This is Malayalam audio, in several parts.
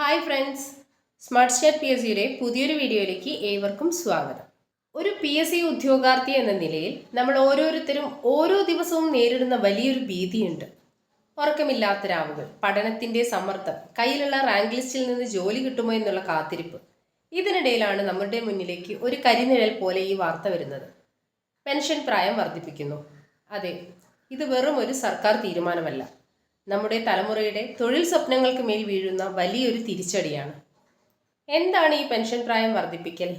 Hi friends, smart start P S സിയുടെ പുതിയൊരു വീഡിയോയിലേക്ക് ഏവർക്കും സ്വാഗതം. ഒരു പി എസ് സി ഉദ്യോഗാർത്ഥി എന്ന നിലയിൽ നമ്മൾ ഓരോരുത്തരും ഓരോ ദിവസവും നേരിടുന്ന വലിയൊരു ഭീതിയുണ്ട്. ഉറക്കമില്ലാത്ത രാവുകൾ, പഠനത്തിൻ്റെ സമ്മർദ്ദം, കയ്യിലുള്ള റാങ്ക് ലിസ്റ്റിൽ നിന്ന് ജോലി കിട്ടുമോ എന്നുള്ള കാത്തിരിപ്പ്. ഇതിനിടയിലാണ് നമ്മുടെ മുന്നിലേക്ക് ഒരു കരിനിഴൽ പോലെ ഈ വാർത്ത വരുന്നത്. പെൻഷൻ പ്രായം വർദ്ധിപ്പിക്കുന്നു. അതെ, ഇത് വെറും ഒരു സർക്കാർ തീരുമാനമല്ല, നമ്മുടെ തലമുറയുടെ തൊഴിൽ സ്വപ്നങ്ങൾക്ക് മേൽ വീഴുന്ന വലിയൊരു തിരിച്ചടിയാണ്. എന്താണ് ഈ പെൻഷൻ പ്രായം വർദ്ധിപ്പിക്കൽ?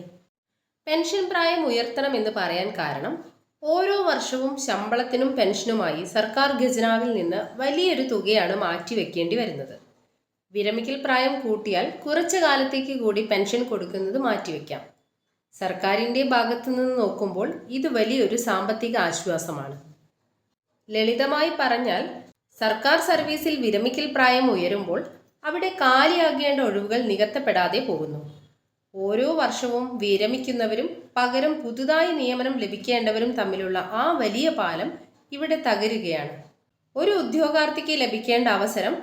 പെൻഷൻ പ്രായം ഉയർത്തണം എന്ന് പറയാൻ കാരണം, ഓരോ വർഷവും ശമ്പളത്തിനും പെൻഷനുമായി സർക്കാർ ഖജനാവിൽ നിന്ന് വലിയൊരു തുകയാണ് മാറ്റിവെക്കേണ്ടി വരുന്നത്. വിരമിക്കൽ പ്രായം കൂട്ടിയാൽ കുറച്ചു കാലത്തേക്ക് കൂടി പെൻഷൻ കൊടുക്കുന്നത് മാറ്റിവെക്കാം. സർക്കാരിൻ്റെ ഭാഗത്തു നിന്ന് നോക്കുമ്പോൾ ഇത് വലിയൊരു സാമ്പത്തിക ആശ്വാസമാണ്. ലളിതമായി പറഞ്ഞാൽ, സർക്കാർ സർവീസിൽ വിരമിക്കൽ പ്രായം ഉയരുമ്പോൾ അവിടെ കാലിയാകേണ്ട ഒഴിവുകൾ നികത്തപ്പെടാതെ പോകുന്നു. ഓരോ വർഷവും വിരമിക്കുന്നവരും പകരം പുതുതായി നിയമനം ലഭിക്കേണ്ടവരും തമ്മിലുള്ള ആ വലിയ പാലം ഇവിടെ തകരുകയാണ്. ഒരു ഉദ്യോഗാർത്ഥിക്ക് ലഭിക്കേണ്ട അവസരം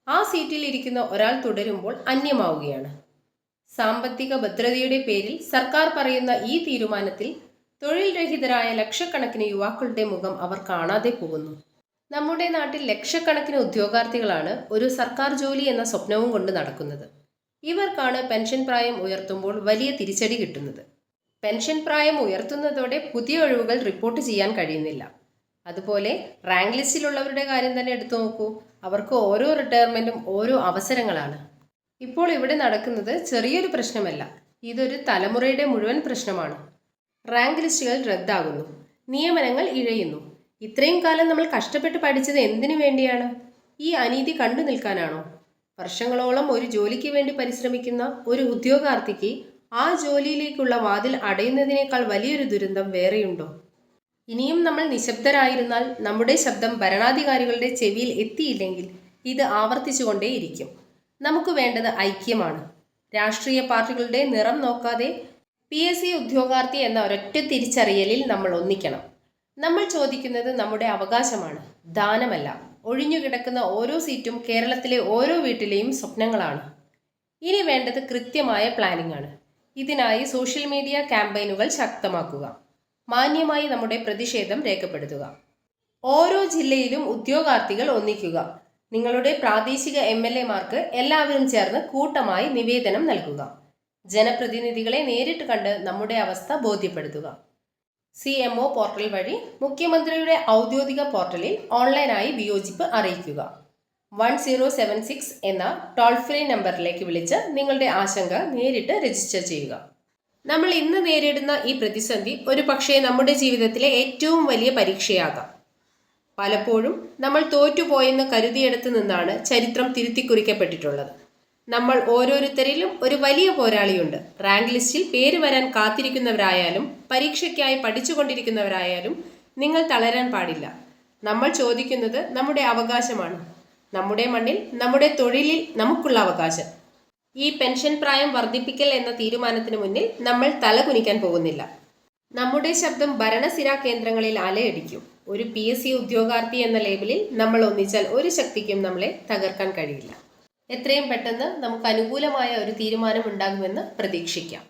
ആ സീറ്റിൽ ഇരിക്കുന്ന ഒരാൾ തുടരുമ്പോൾ അന്യമാവുകയാണ്. സാമ്പത്തിക ഭദ്രതയുടെ പേരിൽ സർക്കാർ പറയുന്ന ഈ തീരുമാനത്തിൽ തൊഴിൽ രഹിതരായ ലക്ഷക്കണക്കിന് യുവാക്കളുടെ മുഖം അവർ കാണാതെ പോകുന്നു. നമ്മുടെ നാട്ടിൽ ലക്ഷക്കണക്കിന് ഉദ്യോഗാർത്ഥികളാണ് ഒരു സർക്കാർ ജോലി എന്ന സ്വപ്നവും കൊണ്ട് നടക്കുന്നത്. ഇവർക്കാണ് പെൻഷൻ പ്രായം ഉയർത്തുമ്പോൾ വലിയ തിരിച്ചടി കിട്ടുന്നത്. പെൻഷൻ പ്രായം ഉയർത്തുന്നതോടെ പുതിയ ഒഴിവുകൾ റിപ്പോർട്ട് ചെയ്യാൻ കഴിയുന്നില്ല. അതുപോലെ റാങ്ക് ലിസ്റ്റിലുള്ളവരുടെ കാര്യം തന്നെ എടുത്തു നോക്കൂ. അവർക്ക് ഓരോ റിട്ടയർമെൻറ്റും ഓരോ അവസരങ്ങളാണ്. ഇപ്പോൾ ഇവിടെ നടക്കുന്നത് ചെറിയൊരു പ്രശ്നമല്ല, ഇതൊരു തലമുറയുടെ മുഴുവൻ പ്രശ്നമാണ്. റാങ്ക് ലിസ്റ്റുകൾ റദ്ദാകുന്നു, നിയമനങ്ങൾ ഇഴയുന്നു. ഇത്രയും കാലം നമ്മൾ കഷ്ടപ്പെട്ട് പഠിച്ചത് എന്തിനു വേണ്ടിയാണ്? ഈ അനീതി കണ്ടു നിൽക്കാനാണോ? വർഷങ്ങളോളം ഒരു ജോലിക്ക് വേണ്ടി പരിശ്രമിക്കുന്ന ഒരു ഉദ്യോഗാർത്ഥിക്ക് ആ ജോലിയിലേക്കുള്ള വാതിൽ അടയുന്നതിനേക്കാൾ വലിയൊരു ദുരന്തം വേറെയുണ്ടോ? ഇനിയും നമ്മൾ നിശബ്ദരായിരുന്നാൽ, നമ്മുടെ ശബ്ദം ഭരണാധികാരികളുടെ ചെവിയിൽ എത്തിയില്ലെങ്കിൽ ഇത് ആവർത്തിച്ചുകൊണ്ടേയിരിക്കും. നമുക്ക് വേണ്ടത് ഐക്യമാണ്. രാഷ്ട്രീയ പാർട്ടികളുടെ നിറം നോക്കാതെ PSC ഉദ്യോഗാർത്ഥി എന്ന ഒരൊറ്റ തിരിച്ചറിയലിൽ നമ്മൾ ഒന്നിക്കണം. നമ്മൾ ചോദിക്കുന്നത് നമ്മുടെ അവകാശമാണ്, ദാനമല്ല. ഒഴിഞ്ഞുകിടക്കുന്ന ഓരോ സീറ്റും കേരളത്തിലെ ഓരോ വീട്ടിലെയും സ്വപ്നങ്ങളാണ്. ഇനി വേണ്ടത് കൃത്യമായ പ്ലാനിംഗ് ആണ്. ഇതിനായി സോഷ്യൽ മീഡിയ ക്യാമ്പയിനുകൾ ശക്തമാക്കുക, മാന്യമായി നമ്മുടെ പ്രതിഷേധം രേഖപ്പെടുത്തുക. ഓരോ ജില്ലയിലും ഉദ്യോഗാർത്ഥികൾ ഒന്നിക്കുക. നിങ്ങളുടെ പ്രാദേശിക MLA-മാർക്ക് എല്ലാവരും ചേർന്ന് കൂട്ടമായി നിവേദനം നൽകുക. ജനപ്രതിനിധികളെ നേരിട്ട് കണ്ട് നമ്മുടെ അവസ്ഥ ബോധ്യപ്പെടുത്തുക. CMO പോർട്ടൽ വഴി മുഖ്യമന്ത്രിയുടെ ഔദ്യോഗിക പോർട്ടലിൽ ഓൺലൈനായി വിയോജിപ്പ് അറിയിക്കുക. 1076 എന്ന ടോൾ ഫ്രീ നമ്പറിലേക്ക് വിളിച്ച് നിങ്ങളുടെ ആശങ്ക നേരിട്ട് രജിസ്റ്റർ ചെയ്യുക. നമ്മൾ ഇന്ന് നേരിടുന്ന ഈ പ്രതിസന്ധി ഒരു പക്ഷേ നമ്മുടെ ജീവിതത്തിലെ ഏറ്റവും വലിയ പരീക്ഷയാകാം. പലപ്പോഴും നമ്മൾ തോറ്റുപോയെന്ന് കരുതിയെടുത്ത് നിന്നാണ് ചരിത്രം തിരുത്തിക്കുറിക്കപ്പെട്ടിട്ടുള്ളത്. നമ്മൾ ഓരോരുത്തരിലും ഒരു വലിയ പോരാളിയുണ്ട്. റാങ്ക് ലിസ്റ്റിൽ പേര് വരാൻ കാത്തിരിക്കുന്നവരായാലും പരീക്ഷയ്ക്കായി പഠിച്ചുകൊണ്ടിരിക്കുന്നവരായാലും നിങ്ങൾ തളരാൻ പാടില്ല. നമ്മൾ ചോദിക്കുന്നത് നമ്മുടെ അവകാശമാണ്. നമ്മുടെ മണ്ണിൽ, നമ്മുടെ തൊഴിലിൽ നമുക്കുള്ള അവകാശം. ഈ പെൻഷൻ പ്രായം വർദ്ധിപ്പിക്കൽ എന്ന തീരുമാനത്തിന് മുന്നിൽ നമ്മൾ തലകുനിക്കാൻ പോകുന്നില്ല. നമ്മുടെ ശബ്ദം ഭരണസിരാ കേന്ദ്രങ്ങളിൽ അലയടിക്കും. ഒരു PSC ഉദ്യോഗാർത്ഥി എന്ന ലേബലിൽ നമ്മൾ ഒന്നിച്ചാൽ ഒരു ശക്തിക്കും നമ്മളെ തകർക്കാൻ കഴിയില്ല. എത്രയും പെട്ടെന്ന് നമുക്ക് അനുകൂലമായ ഒരു തീരുമാനം ഉണ്ടാകുമെന്ന് പ്രതീക്ഷിക്കാം.